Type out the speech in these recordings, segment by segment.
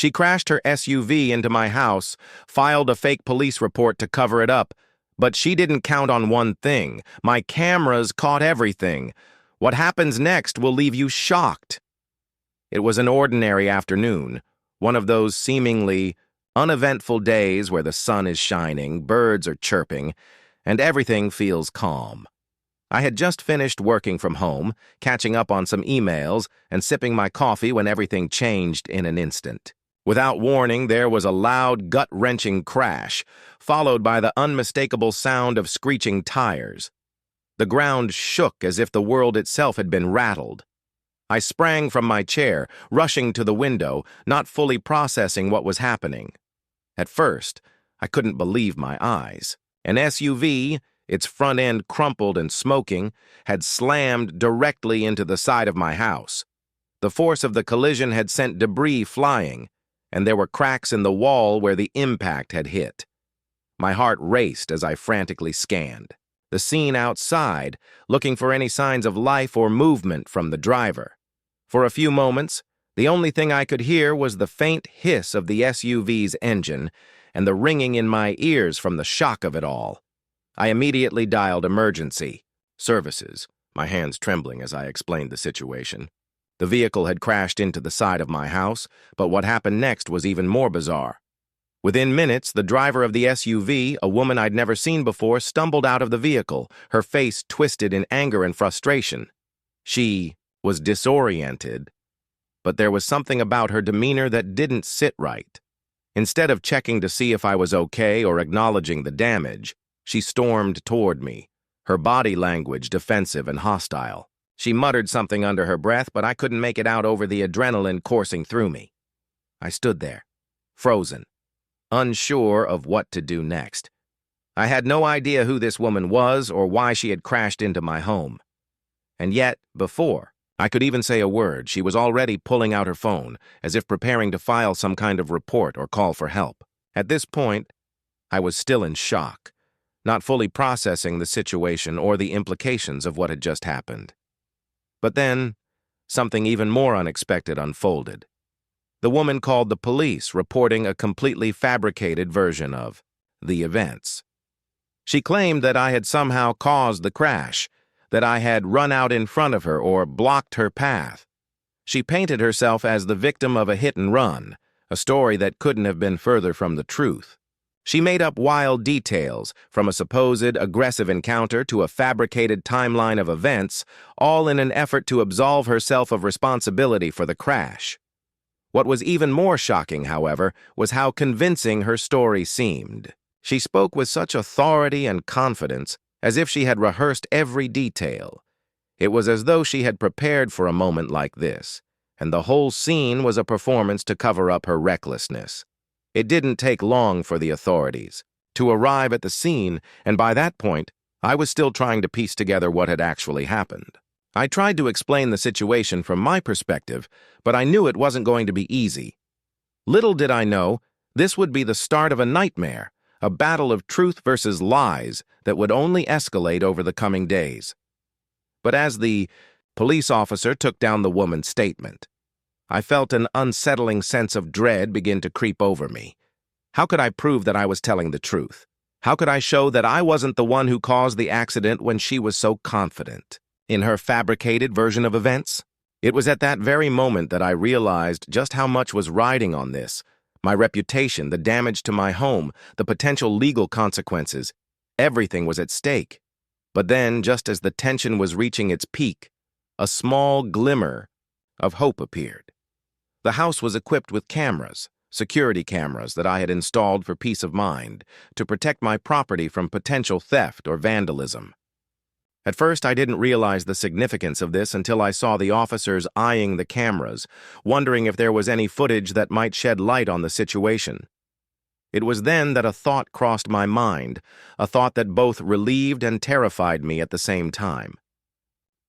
She crashed her SUV into my house, filed a fake police report to cover it up, but she didn't count on one thing. My cameras caught everything. What happens next will leave you shocked. It was an ordinary afternoon, one of those seemingly uneventful days where the sun is shining, birds are chirping, and everything feels calm. I had just finished working from home, catching up on some emails, and sipping my coffee when everything changed in an instant. Without warning, there was a loud, gut-wrenching crash, followed by the unmistakable sound of screeching tires. The ground shook as if the world itself had been rattled. I sprang from my chair, rushing to the window, not fully processing what was happening. At first, I couldn't believe my eyes. An SUV, its front end crumpled and smoking, had slammed directly into the side of my house. The force of the collision had sent debris flying, and there were cracks in the wall where the impact had hit. My heart raced as I frantically scanned the scene outside, looking for any signs of life or movement from the driver. For a few moments, the only thing I could hear was the faint hiss of the SUV's engine and the ringing in my ears from the shock of it all. I immediately dialed emergency services, my hands trembling as I explained the situation. The vehicle had crashed into the side of my house, but what happened next was even more bizarre. Within minutes, the driver of the SUV, a woman I'd never seen before, stumbled out of the vehicle, her face twisted in anger and frustration. She was disoriented, but there was something about her demeanor that didn't sit right. Instead of checking to see if I was okay or acknowledging the damage, she stormed toward me, her body language defensive and hostile. She muttered something under her breath, but I couldn't make it out over the adrenaline coursing through me. I stood there, frozen, unsure of what to do next. I had no idea who this woman was or why she had crashed into my home. And yet, before I could even say a word, she was already pulling out her phone, as if preparing to file some kind of report or call for help. At this point, I was still in shock, not fully processing the situation or the implications of what had just happened. But then, something even more unexpected unfolded. The woman called the police, reporting a completely fabricated version of the events. She claimed that I had somehow caused the crash, that I had run out in front of her or blocked her path. She painted herself as the victim of a hit and run, a story that couldn't have been further from the truth. She made up wild details, from a supposed aggressive encounter to a fabricated timeline of events, all in an effort to absolve herself of responsibility for the crash. What was even more shocking, however, was how convincing her story seemed. She spoke with such authority and confidence, as if she had rehearsed every detail. It was as though she had prepared for a moment like this, and the whole scene was a performance to cover up her recklessness. It didn't take long for the authorities to arrive at the scene, and by that point, I was still trying to piece together what had actually happened. I tried to explain the situation from my perspective, but I knew it wasn't going to be easy. Little did I know, this would be the start of a nightmare, a battle of truth versus lies that would only escalate over the coming days. But as the police officer took down the woman's statement, I felt an unsettling sense of dread begin to creep over me. How could I prove that I was telling the truth? How could I show that I wasn't the one who caused the accident when she was so confident in her fabricated version of events? It was at that very moment that I realized just how much was riding on this. My reputation, the damage to my home, the potential legal consequences. Everything was at stake. But then, just as the tension was reaching its peak, a small glimmer of hope appeared. The house was equipped with cameras, security cameras that I had installed for peace of mind, to protect my property from potential theft or vandalism. At first, I didn't realize the significance of this until I saw the officers eyeing the cameras, wondering if there was any footage that might shed light on the situation. It was then that a thought crossed my mind, a thought that both relieved and terrified me at the same time.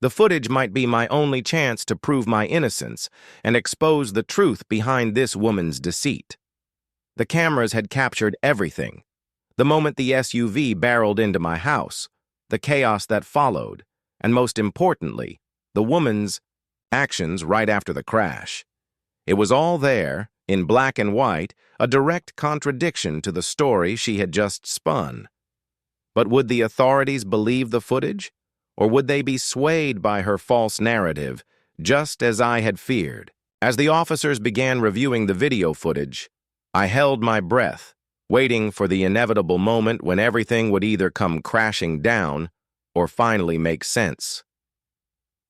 The footage might be my only chance to prove my innocence and expose the truth behind this woman's deceit. The cameras had captured everything. The moment the SUV barreled into my house, the chaos that followed, and most importantly, the woman's actions right after the crash. It was all there, in black and white, a direct contradiction to the story she had just spun. But would the authorities believe the footage? Or would they be swayed by her false narrative, just as I had feared? As the officers began reviewing the video footage, I held my breath, waiting for the inevitable moment when everything would either come crashing down or finally make sense.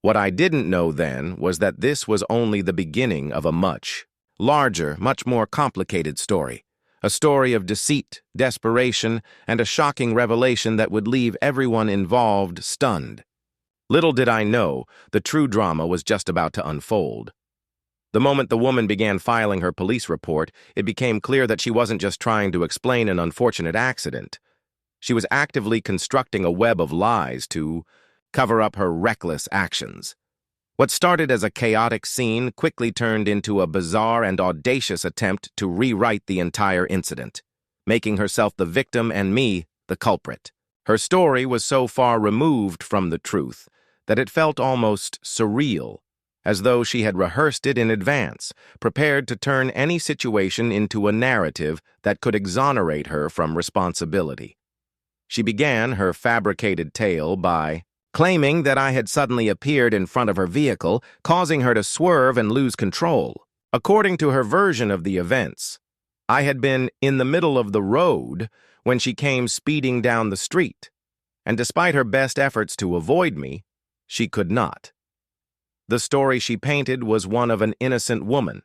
What I didn't know then was that this was only the beginning of a much larger, much more complicated story. A story of deceit, desperation, and a shocking revelation that would leave everyone involved stunned. Little did I know, the true drama was just about to unfold. The moment the woman began filing her police report, it became clear that she wasn't just trying to explain an unfortunate accident. She was actively constructing a web of lies to cover up her reckless actions. What started as a chaotic scene quickly turned into a bizarre and audacious attempt to rewrite the entire incident, making herself the victim and me the culprit. Her story was so far removed from the truth that it felt almost surreal, as though she had rehearsed it in advance, prepared to turn any situation into a narrative that could exonerate her from responsibility. She began her fabricated tale by claiming that I had suddenly appeared in front of her vehicle, causing her to swerve and lose control. According to her version of the events, I had been in the middle of the road when she came speeding down the street, and despite her best efforts to avoid me, she could not. The story she painted was one of an innocent woman,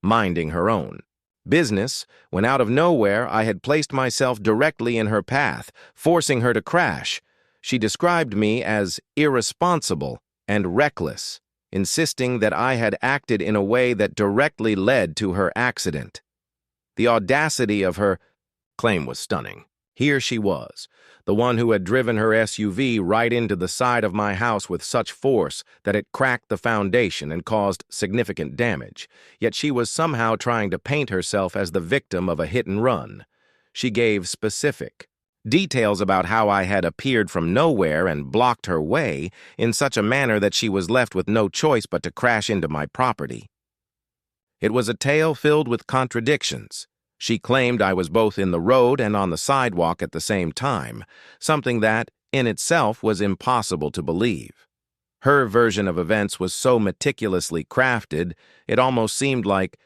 minding her own business, when out of nowhere I had placed myself directly in her path, forcing her to crash. She described me as irresponsible and reckless, insisting that I had acted in a way that directly led to her accident. The audacity of her claim was stunning. Here she was, the one who had driven her SUV right into the side of my house with such force that it cracked the foundation and caused significant damage, yet she was somehow trying to paint herself as the victim of a hit and run. She gave specific details about how I had appeared from nowhere and blocked her way in such a manner that she was left with no choice but to crash into my property. It was a tale filled with contradictions. She claimed I was both in the road and on the sidewalk at the same time, something that, in itself, was impossible to believe. Her version of events was so meticulously crafted, it almost seemed like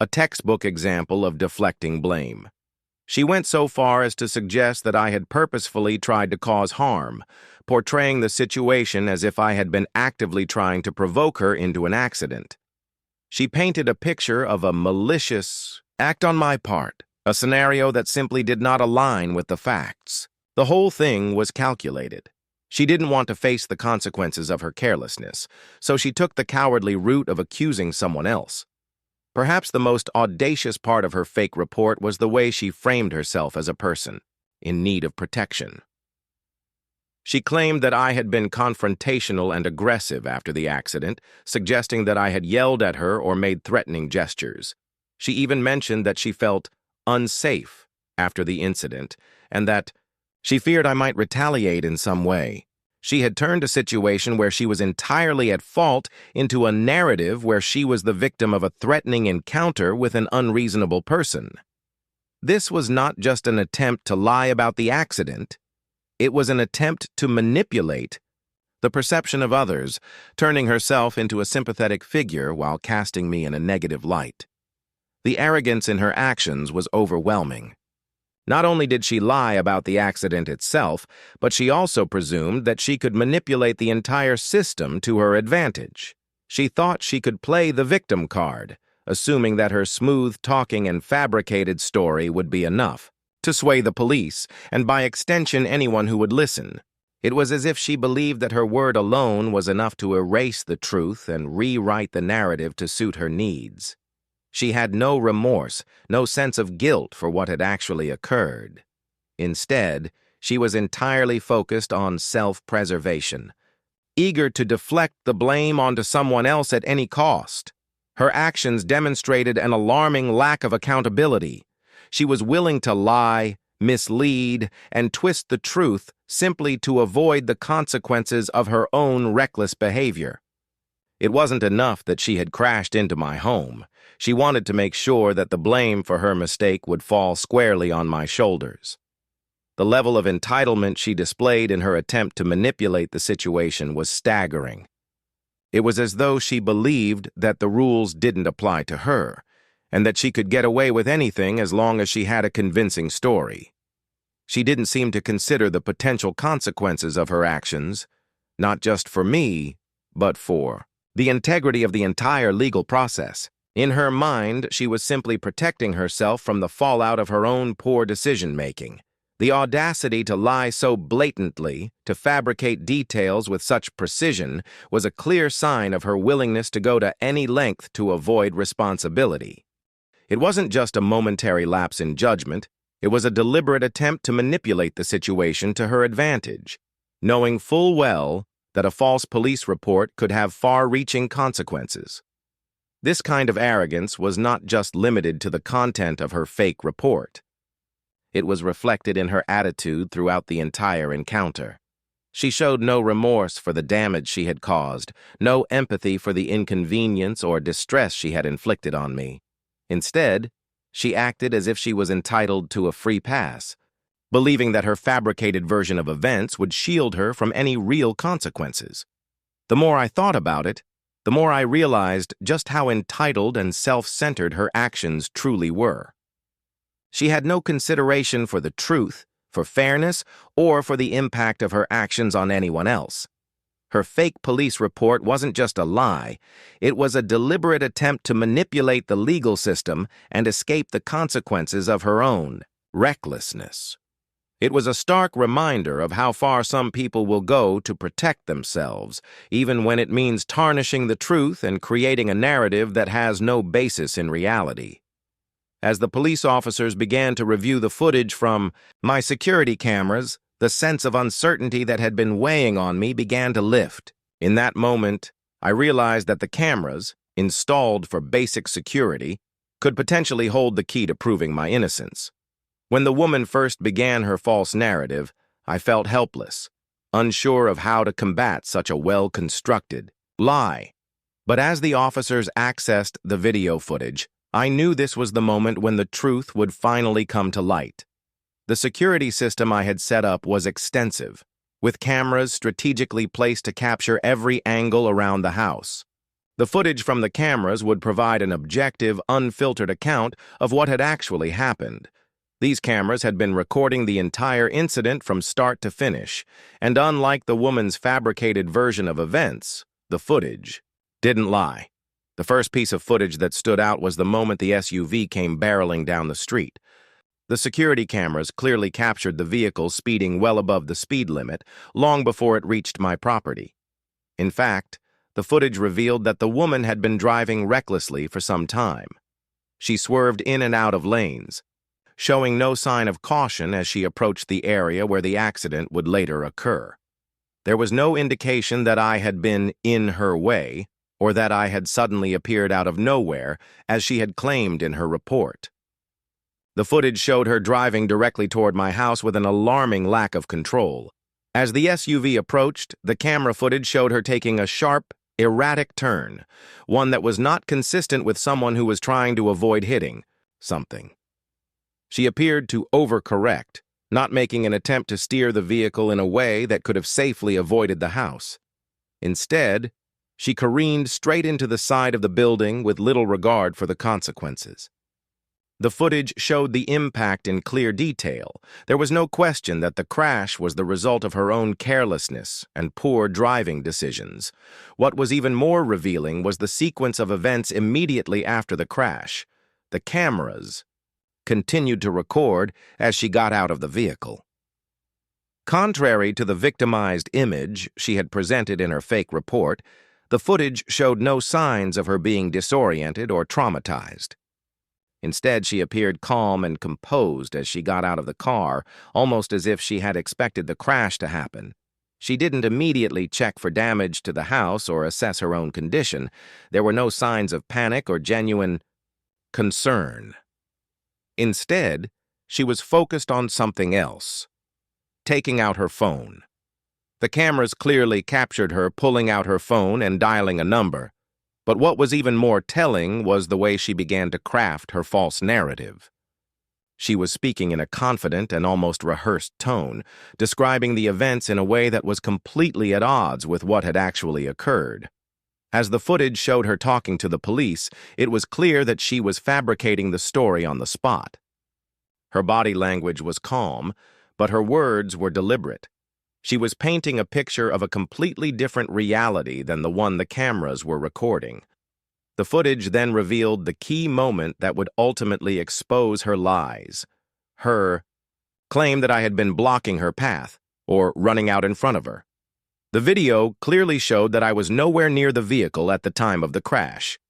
a textbook example of deflecting blame. She went so far as to suggest that I had purposefully tried to cause harm, portraying the situation as if I had been actively trying to provoke her into an accident. She painted a picture of a malicious act on my part, a scenario that simply did not align with the facts. The whole thing was calculated. She didn't want to face the consequences of her carelessness, so she took the cowardly route of accusing someone else. Perhaps the most audacious part of her fake report was the way she framed herself as a person in need of protection. She claimed that I had been confrontational and aggressive after the accident, suggesting that I had yelled at her or made threatening gestures. She even mentioned that she felt unsafe after the incident and that she feared I might retaliate in some way. She had turned a situation where she was entirely at fault into a narrative where she was the victim of a threatening encounter with an unreasonable person. This was not just an attempt to lie about the accident. It was an attempt to manipulate the perception of others, turning herself into a sympathetic figure while casting me in a negative light. The arrogance in her actions was overwhelming. Not only did she lie about the accident itself, but she also presumed that she could manipulate the entire system to her advantage. She thought she could play the victim card, assuming that her smooth talking and fabricated story would be enough to sway the police, and by extension anyone who would listen. It was as if she believed that her word alone was enough to erase the truth and rewrite the narrative to suit her needs. She had no remorse, no sense of guilt for what had actually occurred. Instead, she was entirely focused on self-preservation, eager to deflect the blame onto someone else at any cost. Her actions demonstrated an alarming lack of accountability. She was willing to lie, mislead, and twist the truth simply to avoid the consequences of her own reckless behavior. It wasn't enough that she had crashed into my home. She wanted to make sure that the blame for her mistake would fall squarely on my shoulders. The level of entitlement she displayed in her attempt to manipulate the situation was staggering. It was as though she believed that the rules didn't apply to her, and that she could get away with anything as long as she had a convincing story. She didn't seem to consider the potential consequences of her actions, not just for me, but for the integrity of the entire legal process. In her mind, she was simply protecting herself from the fallout of her own poor decision-making. The audacity to lie so blatantly, to fabricate details with such precision, was a clear sign of her willingness to go to any length to avoid responsibility. It wasn't just a momentary lapse in judgment, it was a deliberate attempt to manipulate the situation to her advantage, knowing full well that a false police report could have far-reaching consequences. This kind of arrogance was not just limited to the content of her fake report. It was reflected in her attitude throughout the entire encounter. She showed no remorse for the damage she had caused, no empathy for the inconvenience or distress she had inflicted on me. Instead, she acted as if she was entitled to a free pass, believing that her fabricated version of events would shield her from any real consequences. The more I thought about it, the more I realized just how entitled and self-centered her actions truly were. She had no consideration for the truth, for fairness, or for the impact of her actions on anyone else. Her fake police report wasn't just a lie, it was a deliberate attempt to manipulate the legal system and escape the consequences of her own recklessness. It was a stark reminder of how far some people will go to protect themselves, even when it means tarnishing the truth and creating a narrative that has no basis in reality. As the police officers began to review the footage from my security cameras, the sense of uncertainty that had been weighing on me began to lift. In that moment, I realized that the cameras, installed for basic security, could potentially hold the key to proving my innocence. When the woman first began her false narrative, I felt helpless, unsure of how to combat such a well-constructed lie. But as the officers accessed the video footage, I knew this was the moment when the truth would finally come to light. The security system I had set up was extensive, with cameras strategically placed to capture every angle around the house. The footage from the cameras would provide an objective, unfiltered account of what had actually happened. These cameras had been recording the entire incident from start to finish, and unlike the woman's fabricated version of events, the footage didn't lie. The first piece of footage that stood out was the moment the SUV came barreling down the street. The security cameras clearly captured the vehicle speeding well above the speed limit, long before it reached my property. In fact, the footage revealed that the woman had been driving recklessly for some time. She swerved in and out of lanes, showing no sign of caution as she approached the area where the accident would later occur. There was no indication that I had been in her way, or that I had suddenly appeared out of nowhere, as she had claimed in her report. The footage showed her driving directly toward my house with an alarming lack of control. As the SUV approached, the camera footage showed her taking a sharp, erratic turn, one that was not consistent with someone who was trying to avoid hitting something. She appeared to overcorrect, not making an attempt to steer the vehicle in a way that could have safely avoided the house. Instead, she careened straight into the side of the building with little regard for the consequences. The footage showed the impact in clear detail. There was no question that the crash was the result of her own carelessness and poor driving decisions. What was even more revealing was the sequence of events immediately after the crash. The cameras continued to record as she got out of the vehicle. Contrary to the victimized image she had presented in her fake report, the footage showed no signs of her being disoriented or traumatized. Instead, she appeared calm and composed as she got out of the car, almost as if she had expected the crash to happen. She didn't immediately check for damage to the house or assess her own condition. There were no signs of panic or genuine concern. Instead, she was focused on something else, taking out her phone. The cameras clearly captured her pulling out her phone and dialing a number. But what was even more telling was the way she began to craft her false narrative. She was speaking in a confident and almost rehearsed tone, describing the events in a way that was completely at odds with what had actually occurred. As the footage showed her talking to the police, it was clear that she was fabricating the story on the spot. Her body language was calm, but her words were deliberate. She was painting a picture of a completely different reality than the one the cameras were recording. The footage then revealed the key moment that would ultimately expose her lies. Her claim that I had been blocking her path or running out in front of her. The video clearly showed that I was nowhere near the vehicle at the time of the crash.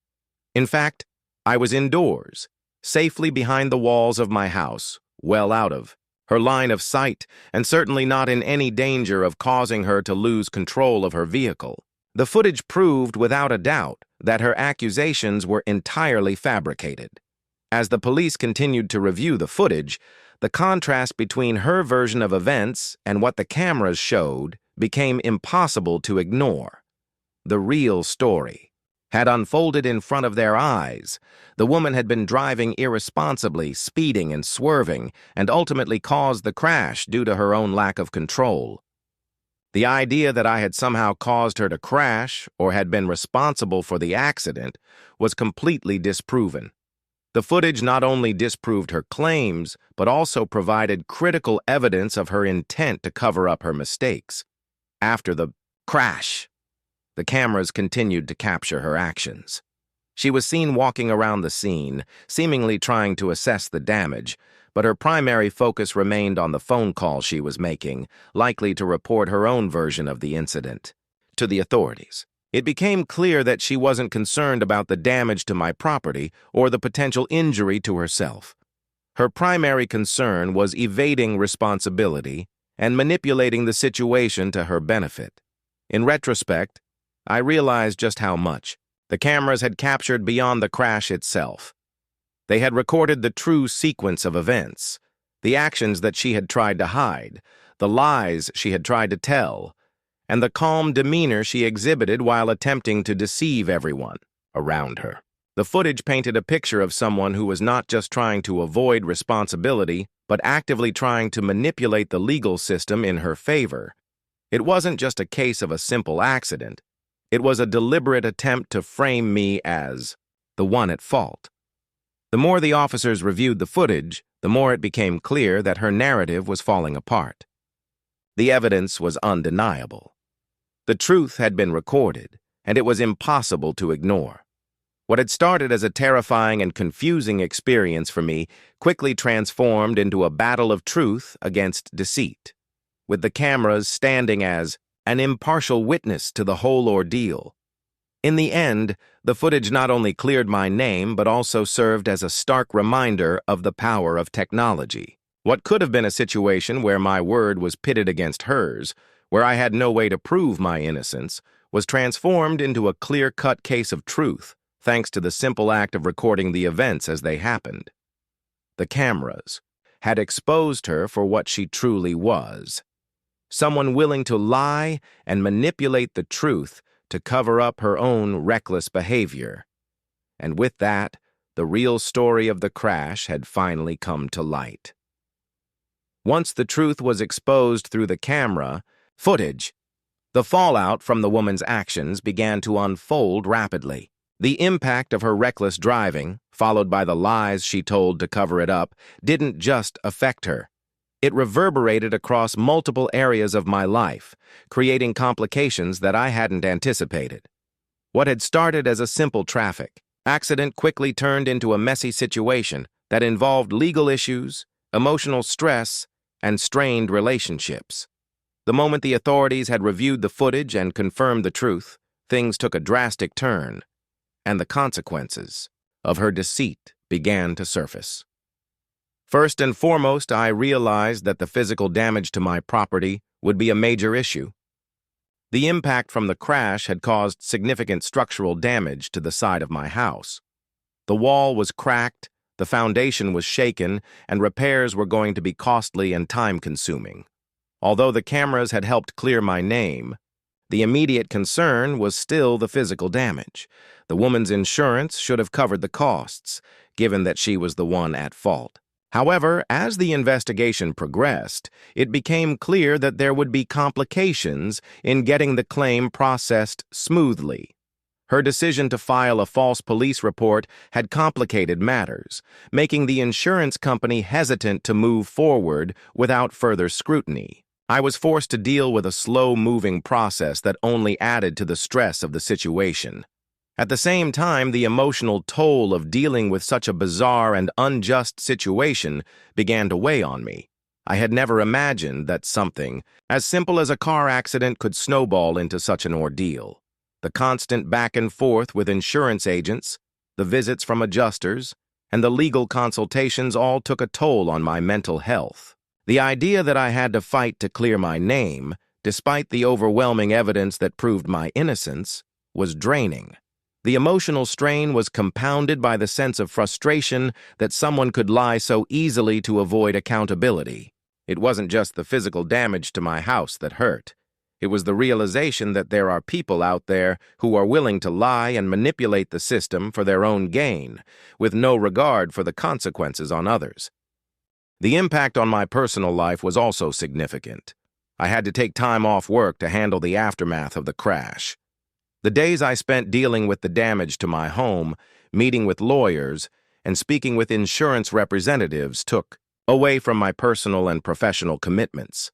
In fact, I was indoors, safely behind the walls of my house, well out of her line of sight, and certainly not in any danger of causing her to lose control of her vehicle. The footage proved without a doubt that her accusations were entirely fabricated. As the police continued to review the footage, the contrast between her version of events and what the cameras showed became impossible to ignore. The real story had unfolded in front of their eyes. The woman had been driving irresponsibly, speeding and swerving, and ultimately caused the crash due to her own lack of control. The idea that I had somehow caused her to crash or had been responsible for the accident was completely disproven. The footage not only disproved her claims, but also provided critical evidence of her intent to cover up her mistakes. After the crash, the cameras continued to capture her actions. She was seen walking around the scene, seemingly trying to assess the damage, but her primary focus remained on the phone call she was making, likely to report her own version of the incident to the authorities. It became clear that she wasn't concerned about the damage to my property or the potential injury to herself. Her primary concern was evading responsibility and manipulating the situation to her benefit. In retrospect, I realized just how much the cameras had captured beyond the crash itself. They had recorded the true sequence of events, the actions that she had tried to hide, the lies she had tried to tell, and the calm demeanor she exhibited while attempting to deceive everyone around her. The footage painted a picture of someone who was not just trying to avoid responsibility, but actively trying to manipulate the legal system in her favor. It wasn't just a case of a simple accident. It was a deliberate attempt to frame me as the one at fault. The more the officers reviewed the footage, the more it became clear that her narrative was falling apart. The evidence was undeniable. The truth had been recorded, and it was impossible to ignore. What had started as a terrifying and confusing experience for me quickly transformed into a battle of truth against deceit, with the cameras standing as an impartial witness to the whole ordeal. In the end, the footage not only cleared my name, but also served as a stark reminder of the power of technology. What could have been a situation where my word was pitted against hers, where I had no way to prove my innocence, was transformed into a clear-cut case of truth, thanks to the simple act of recording the events as they happened. The cameras had exposed her for what she truly was: someone willing to lie and manipulate the truth to cover up her own reckless behavior. And with that, the real story of the crash had finally come to light. Once the truth was exposed through the camera footage, the fallout from the woman's actions began to unfold rapidly. The impact of her reckless driving, followed by the lies she told to cover it up, didn't just affect her. It reverberated across multiple areas of my life, creating complications that I hadn't anticipated. What had started as a simple traffic accident quickly turned into a messy situation that involved legal issues, emotional stress, and strained relationships. The moment the authorities had reviewed the footage and confirmed the truth, things took a drastic turn, and the consequences of her deceit began to surface. First and foremost, I realized that the physical damage to my property would be a major issue. The impact from the crash had caused significant structural damage to the side of my house. The wall was cracked, the foundation was shaken, and repairs were going to be costly and time-consuming. Although the cameras had helped clear my name, the immediate concern was still the physical damage. The woman's insurance should have covered the costs, given that she was the one at fault. However, as the investigation progressed, it became clear that there would be complications in getting the claim processed smoothly. Her decision to file a false police report had complicated matters, making the insurance company hesitant to move forward without further scrutiny. I was forced to deal with a slow-moving process that only added to the stress of the situation. At the same time, the emotional toll of dealing with such a bizarre and unjust situation began to weigh on me. I had never imagined that something as simple as a car accident could snowball into such an ordeal. The constant back and forth with insurance agents, the visits from adjusters, and the legal consultations all took a toll on my mental health. The idea that I had to fight to clear my name, despite the overwhelming evidence that proved my innocence, was draining. The emotional strain was compounded by the sense of frustration that someone could lie so easily to avoid accountability. It wasn't just the physical damage to my house that hurt. It was the realization that there are people out there who are willing to lie and manipulate the system for their own gain, with no regard for the consequences on others. The impact on my personal life was also significant. I had to take time off work to handle the aftermath of the crash. The days I spent dealing with the damage to my home, meeting with lawyers, and speaking with insurance representatives took away from my personal and professional commitments.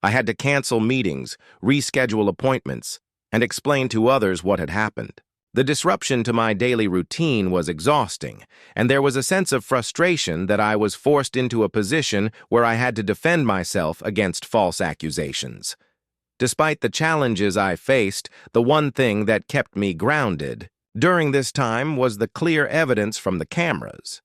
I had to cancel meetings, reschedule appointments, and explain to others what had happened. The disruption to my daily routine was exhausting, and there was a sense of frustration that I was forced into a position where I had to defend myself against false accusations. Despite the challenges I faced, the one thing that kept me grounded during this time was the clear evidence from the cameras.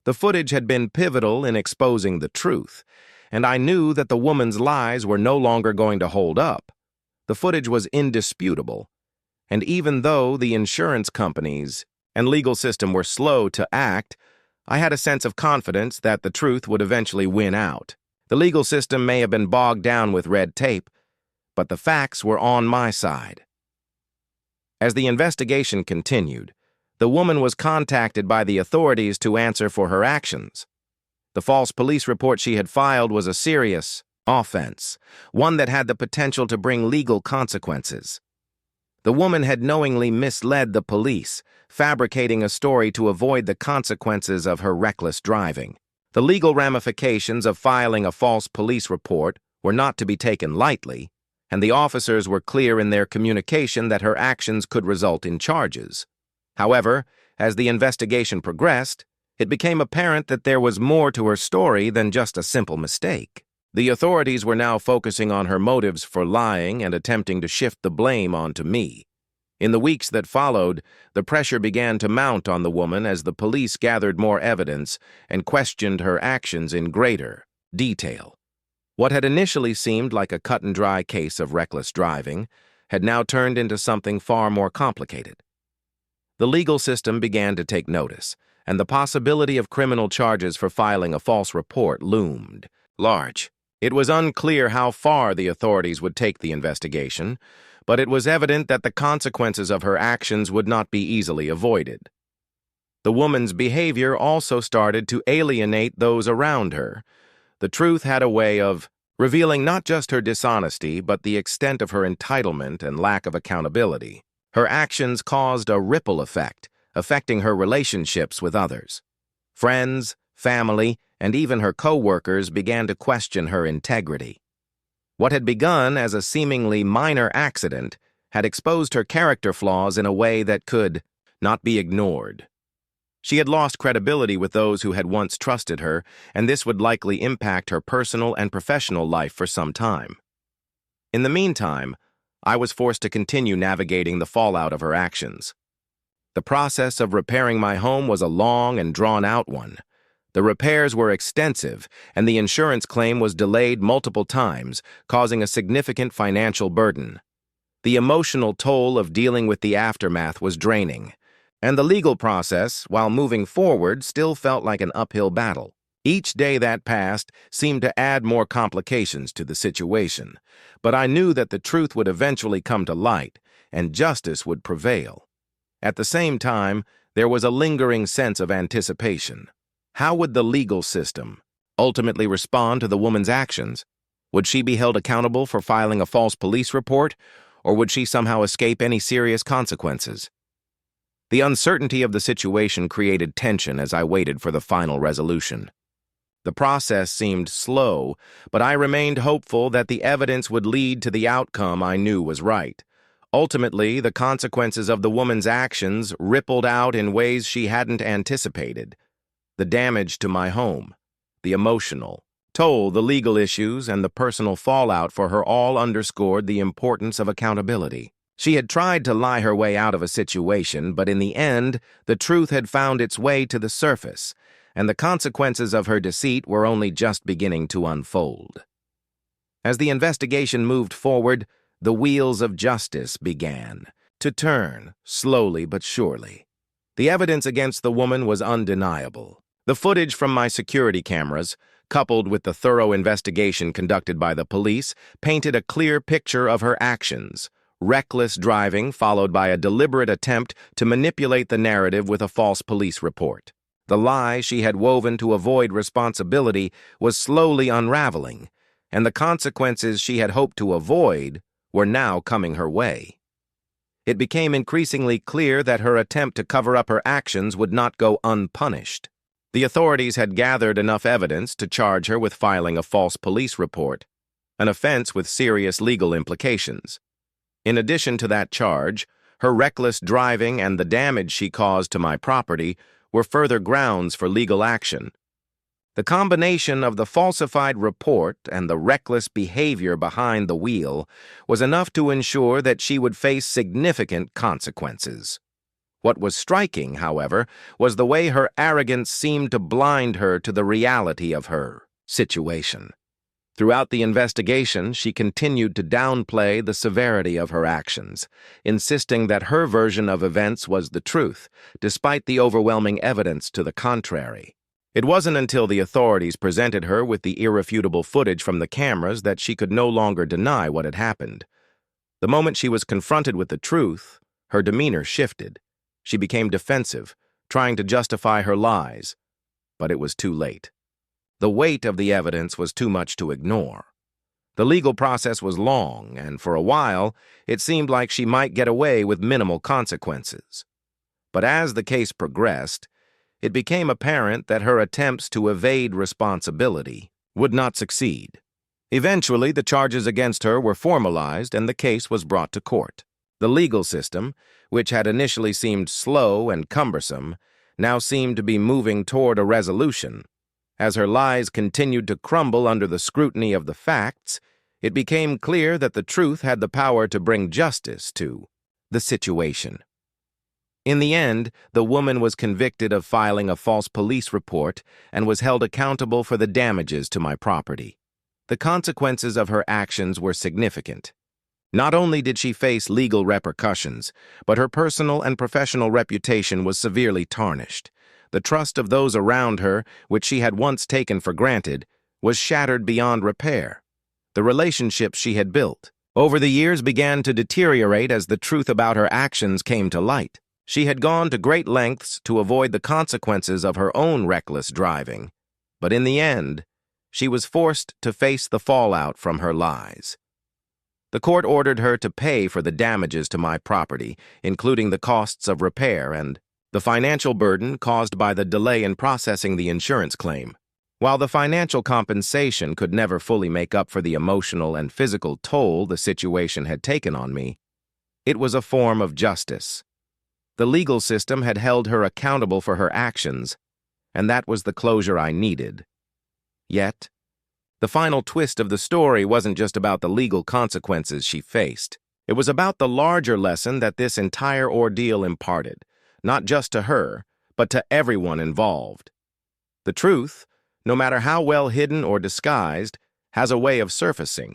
The footage had been pivotal in exposing the truth, and I knew that the woman's lies were no longer going to hold up. The footage was indisputable, and even though the insurance companies and legal system were slow to act, I had a sense of confidence that the truth would eventually win out. The legal system may have been bogged down with red tape, but the facts were on my side. As the investigation continued, the woman was contacted by the authorities to answer for her actions. The false police report she had filed was a serious offense, one that had the potential to bring legal consequences. The woman had knowingly misled the police, fabricating a story to avoid the consequences of her reckless driving. The legal ramifications of filing a false police report were not to be taken lightly, and the officers were clear in their communication that her actions could result in charges. However, as the investigation progressed, it became apparent that there was more to her story than just a simple mistake. The authorities were now focusing on her motives for lying and attempting to shift the blame onto me. In the weeks that followed, the pressure began to mount on the woman as the police gathered more evidence and questioned her actions in greater detail. What had initially seemed like a cut-and-dry case of reckless driving had now turned into something far more complicated. The legal system began to take notice, and the possibility of criminal charges for filing a false report loomed large. It was unclear how far the authorities would take the investigation, but it was evident that the consequences of her actions would not be easily avoided. The woman's behavior also started to alienate those around her. The truth had a way of revealing not just her dishonesty, but the extent of her entitlement and lack of accountability. Her actions caused a ripple effect, affecting her relationships with others. Friends, family, and even her co-workers began to question her integrity. What had begun as a seemingly minor accident had exposed her character flaws in a way that could not be ignored. She had lost credibility with those who had once trusted her, and this would likely impact her personal and professional life for some time. In the meantime, I was forced to continue navigating the fallout of her actions. The process of repairing my home was a long and drawn-out one. The repairs were extensive, and the insurance claim was delayed multiple times, causing a significant financial burden. The emotional toll of dealing with the aftermath was draining, and the legal process, while moving forward, still felt like an uphill battle. Each day that passed seemed to add more complications to the situation, but I knew that the truth would eventually come to light and justice would prevail. At the same time, there was a lingering sense of anticipation. How would the legal system ultimately respond to the woman's actions? Would she be held accountable for filing a false police report, or would she somehow escape any serious consequences? The uncertainty of the situation created tension as I waited for the final resolution. The process seemed slow, but I remained hopeful that the evidence would lead to the outcome I knew was right. Ultimately, the consequences of the woman's actions rippled out in ways she hadn't anticipated. The damage to my home, the emotional toll, the legal issues, and the personal fallout for her all underscored the importance of accountability. She had tried to lie her way out of a situation, but in the end, the truth had found its way to the surface, and the consequences of her deceit were only just beginning to unfold. As the investigation moved forward, the wheels of justice began to turn, slowly but surely. The evidence against the woman was undeniable. The footage from my security cameras, coupled with the thorough investigation conducted by the police, painted a clear picture of her actions: reckless driving followed by a deliberate attempt to manipulate the narrative with a false police report. The lie she had woven to avoid responsibility was slowly unraveling, and the consequences she had hoped to avoid were now coming her way. It became increasingly clear that her attempt to cover up her actions would not go unpunished. The authorities had gathered enough evidence to charge her with filing a false police report, an offense with serious legal implications. In addition to that charge, her reckless driving and the damage she caused to my property were further grounds for legal action. The combination of the falsified report and the reckless behavior behind the wheel was enough to ensure that she would face significant consequences. What was striking, however, was the way her arrogance seemed to blind her to the reality of her situation. Throughout the investigation, she continued to downplay the severity of her actions, insisting that her version of events was the truth, despite the overwhelming evidence to the contrary. It wasn't until the authorities presented her with the irrefutable footage from the cameras that she could no longer deny what had happened. The moment she was confronted with the truth, her demeanor shifted. She became defensive, trying to justify her lies. But it was too late. The weight of the evidence was too much to ignore. The legal process was long, and for a while, it seemed like she might get away with minimal consequences. But as the case progressed, it became apparent that her attempts to evade responsibility would not succeed. Eventually, the charges against her were formalized and the case was brought to court. The legal system, which had initially seemed slow and cumbersome, now seemed to be moving toward a resolution. As her lies continued to crumble under the scrutiny of the facts, it became clear that the truth had the power to bring justice to the situation. In the end, the woman was convicted of filing a false police report and was held accountable for the damages to my property. The consequences of her actions were significant. Not only did she face legal repercussions, but her personal and professional reputation was severely tarnished. The trust of those around her, which she had once taken for granted, was shattered beyond repair. The relationships she had built over the years began to deteriorate as the truth about her actions came to light. She had gone to great lengths to avoid the consequences of her own reckless driving, but in the end, she was forced to face the fallout from her lies. The court ordered her to pay for the damages to my property, including the costs of repair and the financial burden caused by the delay in processing the insurance claim. While the financial compensation could never fully make up for the emotional and physical toll the situation had taken on me, it was a form of justice. The legal system had held her accountable for her actions, and that was the closure I needed. Yet, the final twist of the story wasn't just about the legal consequences she faced. It was about the larger lesson that this entire ordeal imparted, not just to her, but to everyone involved. The truth, no matter how well hidden or disguised, has a way of surfacing.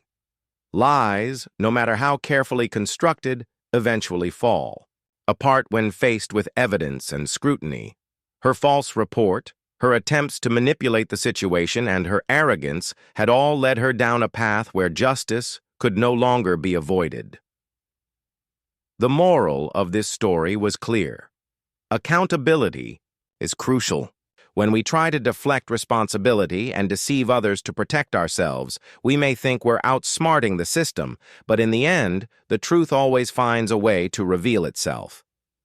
Lies, no matter how carefully constructed, eventually fall apart when faced with evidence and scrutiny. Her false report, Her attempts to manipulate the situation and her arrogance had all led her down a path where justice could no longer be avoided. The moral of this story was clear. Accountability is crucial. When we try to deflect responsibility and deceive others to protect ourselves, we may think we're outsmarting the system, but in the end, the truth always finds a way to reveal itself.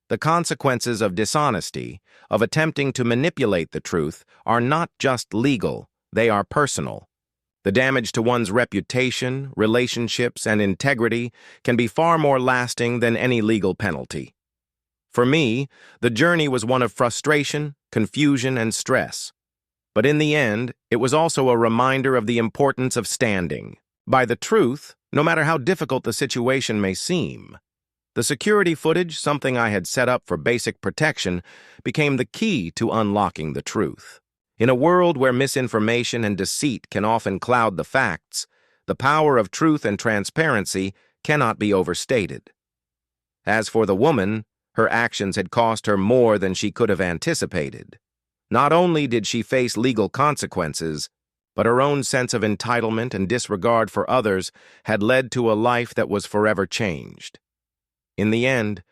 The consequences of dishonesty, of attempting to manipulate the truth, are not just legal, they are personal. The damage to one's reputation, relationships, and integrity can be far more lasting than any legal penalty. For me, the journey was one of frustration, confusion, and stress. But in the end, it was also a reminder of the importance of standing by the truth, no matter how difficult the situation may seem. The security footage, something I had set up for basic protection, became the key to unlocking the truth. In a world where misinformation and deceit can often cloud the facts, the power of truth and transparency cannot be overstated. As for the woman, her actions had cost her more than she could have anticipated. Not only did she face legal consequences, but her own sense of entitlement and disregard for others had led to a life that was forever changed. In the end,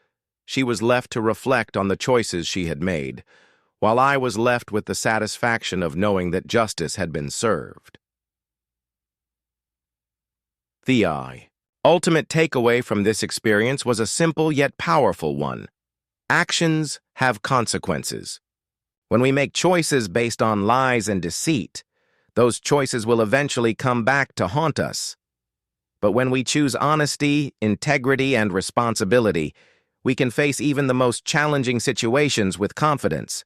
she was left to reflect on the choices she had made, while I was left with the satisfaction of knowing that justice had been served. The ultimate takeaway from this experience was a simple yet powerful one. Actions have consequences. When we make choices based on lies and deceit, those choices will eventually come back to haunt us. But when we choose honesty, integrity, and responsibility, we can face even the most challenging situations with confidence,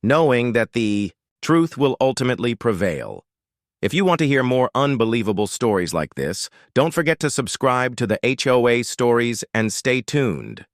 knowing that the truth will ultimately prevail. If you want to hear more unbelievable stories like this, don't forget to subscribe to the HOA Stories and stay tuned.